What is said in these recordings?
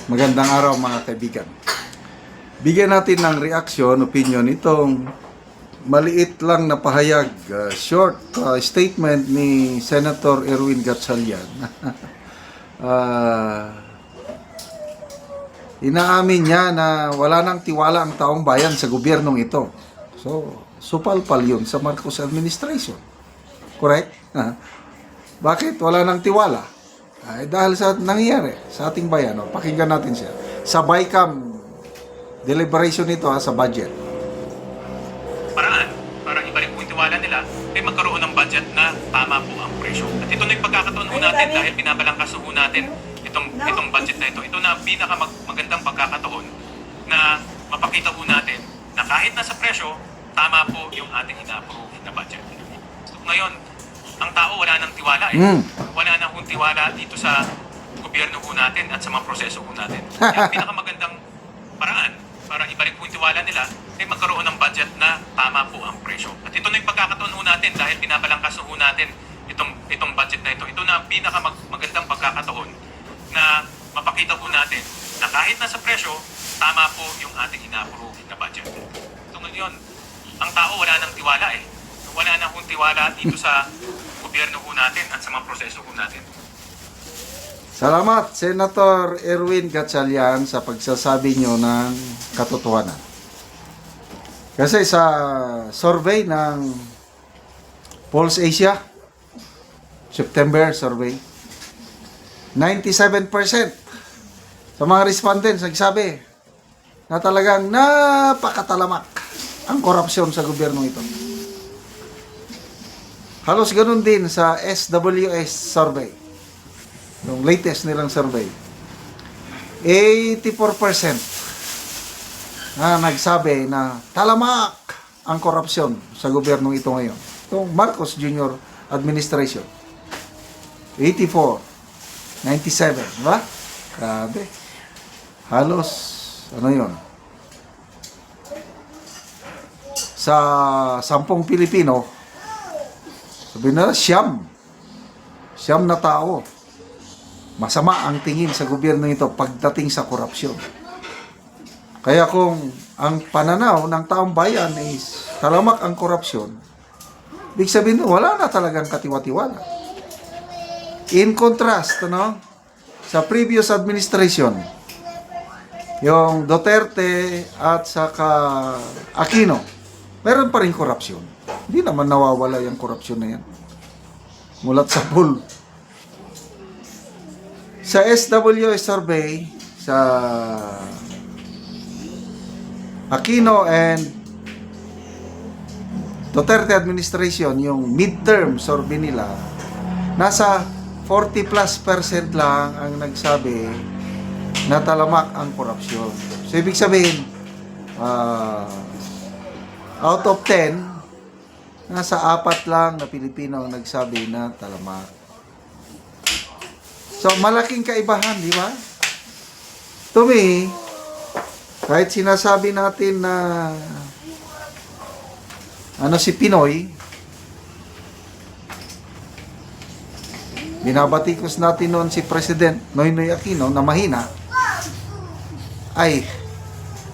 Magandang araw mga kaibigan. Bigyan natin ng reaksyon, opinion itong maliit lang na pahayag, short statement ni Senator Erwin Gatchalian. Inaamin niya na wala nang tiwala ang taong bayan sa gobyernong ito. So, supalpal yun sa Marcos administration. Correct? Bakit wala nang tiwala? Dahil sa nangyayari sa ating bayan. Pakinggan natin siya. Sa BICAM deliberation nito sa budget. Paraan para ibalik po yung tiwala nila ay magkaroon ng budget na tama po ang presyo. At ito na yung pagkakataon po natin dahil binabalangkas po natin itong budget na ito. Ito na pinakamagandang pagkakataon na mapakita po natin na kahit nasa presyo, tama po yung ating ina-approve na budget. So ngayon, ang tao wala nang tiwala Wala nang tiwala dito sa gobyerno po natin at sa mga proseso po natin. Kaya ang pinakamagandang paraan para ibalik po yung tiwala nila ay magkaroon ng budget na tama po ang presyo. At ito na yung pagkakataon po natin dahil binabalangkas po natin itong budget na ito. Ito na pinakamagandang pagkakataon na mapakita po natin na kahit nasa presyo, tama po yung ating ina-approve na budget. So ngayon, ang tao wala nang tiwala Wala nang tiwala dito sa gobyerno po natin at sa mga proseso po natin. Salamat, Senator Erwin Gatchalian, sa pagsasabi nyo ng katotohanan. Kasi sa survey ng Pulse Asia, September survey, 97% sa mga respondents nagsabi na talagang napakatalamak ang korupsyon sa gobyerno ito. Halos ganun din sa SWS survey. Yung latest nilang survey. 84% na nagsabi na talamak ang korupsyon sa gobyernong ito ngayon. Itong Marcos Jr. administration. 84, 97, diba? Grabe. Halos, yun? Sa 10 Pilipino, sabi na, siyam na tao. Masama ang tingin sa gobyerno ito pagdating sa korupsyon. Kaya kung ang pananaw ng taong bayan is talamak ang korupsyon, ibig sabihin, wala na talagang katiwa-tiwala. In contrast, sa previous administration, yung Duterte at saka Aquino, meron pa rin korupsyon. Hindi naman nawawala yung korupsyon na yan. Mulat sa pool. Sa SWS survey, sa Aquino and Duterte administration, yung midterm survey nila, nasa 40+% lang ang nagsabi na talamak ang korupsyon. So, ibig sabihin, out of 10, nasa 4 lang na Pilipino ang nagsabi na talamak. So, malaking kaibahan, di ba? To me, kahit sinasabi natin na si Pinoy, binabatikos natin noon si President Noynoy Aquino na mahina, ay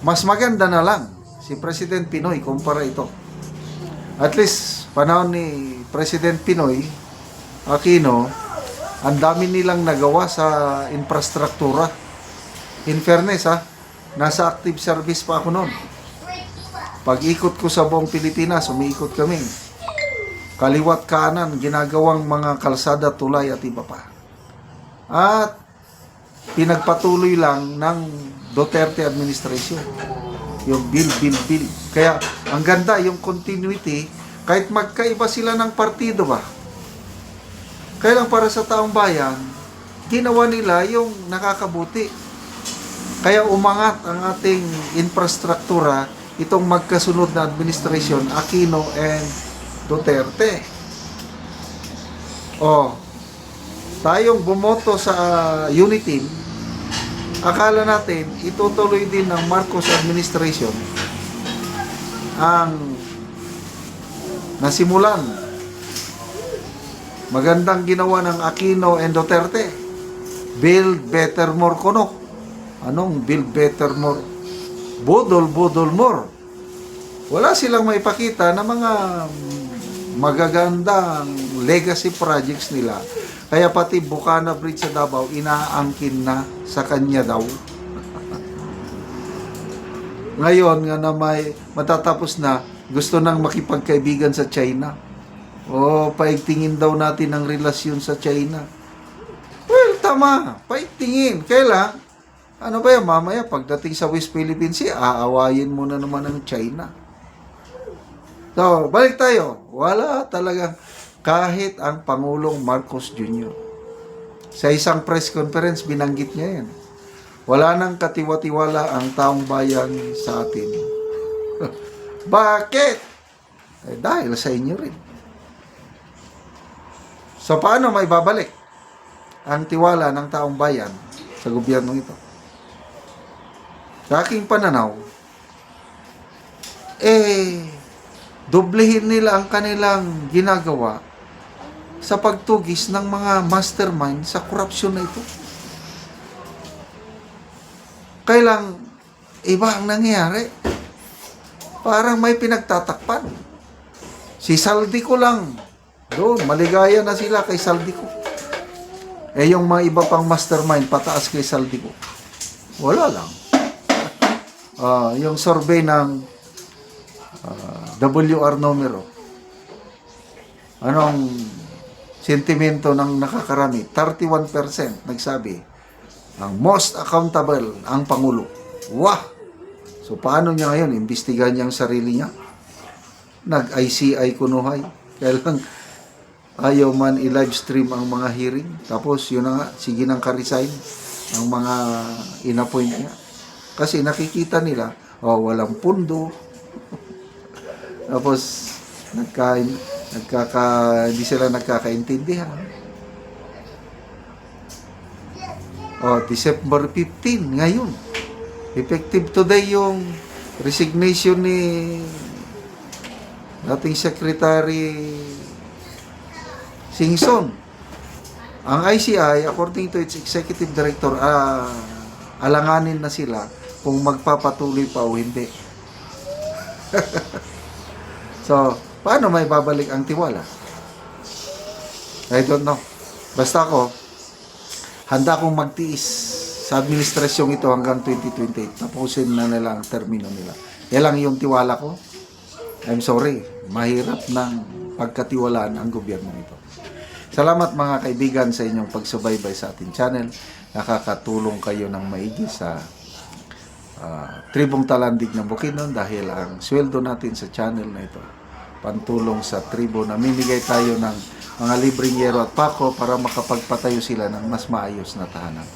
mas maganda na lang si President Pinoy kumpara ito. At least, panahon ni President Pinoy Aquino, ang dami nilang nagawa sa infrastruktura. In fairness, nasa active service pa ako noon. Pag-ikot ko sa buong Pilipinas, umiikot kami. Kaliwat kanan, ginagawang mga kalsada, tulay at iba pa. At pinagpatuloy lang ng Duterte administration. Yung bill. Kaya ang ganda yung continuity, kahit magkaiba sila ng partido ba. Kaya lang para sa taong bayan, ginawa nila yung nakakabuti. Kaya umangat ang ating infrastruktura, itong magkasunod na administration, Aquino and Duterte. Tayong bumoto sa Unitin, akala natin itutuloy din ng Marcos administration ang nasimulan. Magandang ginawa ng Aquino and Duterte. Build better, more kuno. Anong build better more? Budol more. Wala silang maipakita na mga magagandang legacy projects nila. Kaya pati Bukana Bridge sa Davao, inaangkin na sa kanya daw. Ngayon nga na may matatapos na, gusto nang makipagkaibigan sa China. O paigtingin daw natin ang relasyon sa China. Well, tama. Paigtingin. Kailan? Ano ba yan? Mamaya, pagdating sa West Philippines Sea, aawayin mo na naman ang China. So, balik tayo. Wala talaga. Kahit ang Pangulong Marcos Jr. Sa isang press conference, binanggit niya yan. Wala nang katiwa-tiwala ang taong bayan sa atin. Bakit? Dahil sa inyo rin. So, paano may babalik ang tiwala ng taong bayan sa gobyerno ito? Sa aking pananaw, doblehin nila ang kanilang ginagawa sa pagtugis ng mga mastermind sa korupsyon na ito. Kailang iba ang nangyayari. Parang may pinagtatakpan. Si Saldico lang. Doon, maligaya na sila kay Saldico. Yung mga iba pang mastermind, pataas kay Saldico. Wala lang. Yung survey ng WR numero. Anong sentimento ng nakakarami? 31% nagsabi, ang most accountable ang Pangulo. Wah! So, paano niya ngayon? Imbestigahan niya ang sarili niya? Nag-ICI kunuhay. Kaya lang, ayaw man i-live stream ang mga hearing. Tapos, yun na nga, sige nang ka-resign ang mga in-appoint niya. Kasi nakikita nila, walang pundo. Tapos, hindi sila nagkakaintindihan. December 15, ngayon. Effective today yung resignation ni dating Secretary Singson. Ang ICI, according to its executive director, alanganin na sila kung magpapatuloy pa o hindi. So, paano may babalik ang tiwala? I don't know. Basta ako, handa akong magtiis sa administrasyong ito hanggang 2028. Tapusin na nila ang termino nila. Yan lang yung tiwala ko. I'm sorry. Mahirap ng pagkatiwalaan ang gobyerno ito. Salamat mga kaibigan sa inyong pagsubaybay sa ating channel. Nakakatulong kayo ng maigi sa Tribong Talandig ng Bukidnon dahil ang sweldo natin sa channel na ito pantulong sa tribo. Namimigay tayo ng mga libreng yero at pako para makapagpatayo sila ng mas maayos na tahanan.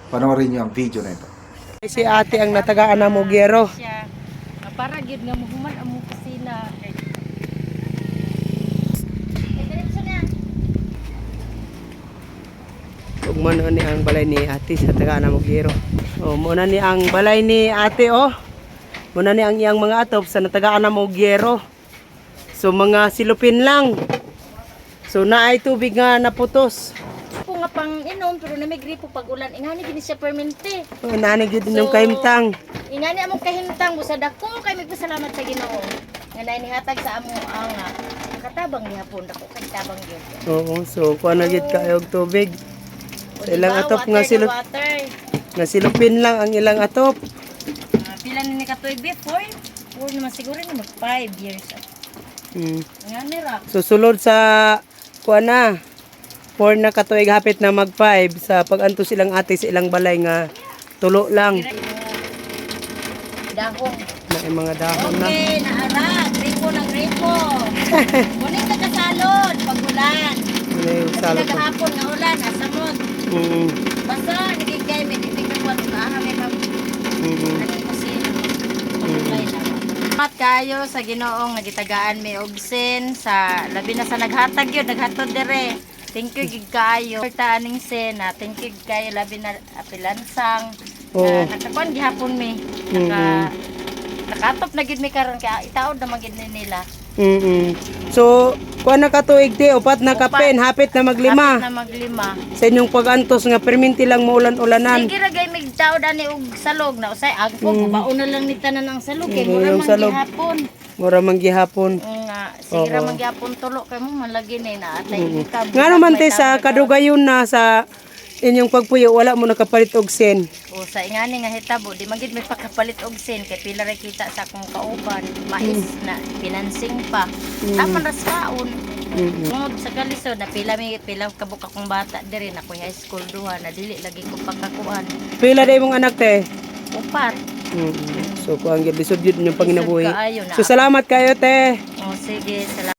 Panoorin niyo ang video na ito. Si ate ang natagaan na Mugero. Siya. Para gid nga muhuman ang mong kusina. Ug mo ni ang balay ni ate sa tagaan na Mugero. Muna ni ang balay ni ate Muna ni ang iyang mga atop sa natagaan na Mugero. So mga silupin lang. So naay tubig nga naputos. Po nga pang inom pero na may gripo pag ulan. Ingani gini siya permente. Naani gyud ng kahimtang. Ingani among kahimtang busad ako kay magpasalamat sa Ginoo. Nga naay nihatag sa amo ang katabang gihapon dako kay tabang gyud. Oo, so kuha na gyud kayo og tubig. Sa ilang atop nga silupin lang ang ilang atop. Pila ni katuig before? 4 naman siguro ni mag 5 years. Ingani ra. So sulod sa kuha na 4 na katuig hapit na mag 5 sa paganto silang ate sa ilang balay nga tulo lang. Dahon. Na mga dahon na. Okay, naara. Gripo ng gripo. Muning nagkasalod pag ulan. Salot. Nagahapon nga ulan, asamot. Basta nagigay, may titignan ko at may pang Mat kayo sa Ginoong nagitagaan may ogsen sa labi na sa naghatag yun, naghatod dire. Thank you gig kayo. Taaning sena, thank you gig kayo labi na apilansang. Nakakuan gihapon mi. Nakatop na gid mi karon kaya itaod na magid nila. So, kuha na katuig ti, upat na kapen, hapit na maglima. Hapit na maglima. Sa inyong pagantos nga perminti lang maulan-ulanan. Sige ra gay mig tao dani og salog na usay agpo baon na lang ni tanan ang salog kay Oo, mura yung man salog. gihapon. Mura man gihapon. Nga sige ra man gihapon tulo kay mo malagi ni na atay ka. Nga naman te sa kadugayon na sa inyong pagpuyo wala mo nakapalit og sen. O sa ingani nga hitabo di magid may pakapalit og sin kay pila ra kita sa akong kauban mais na financing pa. Taman ra saon. Ngod sa kalisod na pila kabuk akong bata diri na ko high school duha na dili lagi ko pagkakuan. Pila day mong anak te? Upat. So kuang gyud lisod yun yung panginabuhi. Lisod kaayo na. So salamat kayo te. O sige, salamat.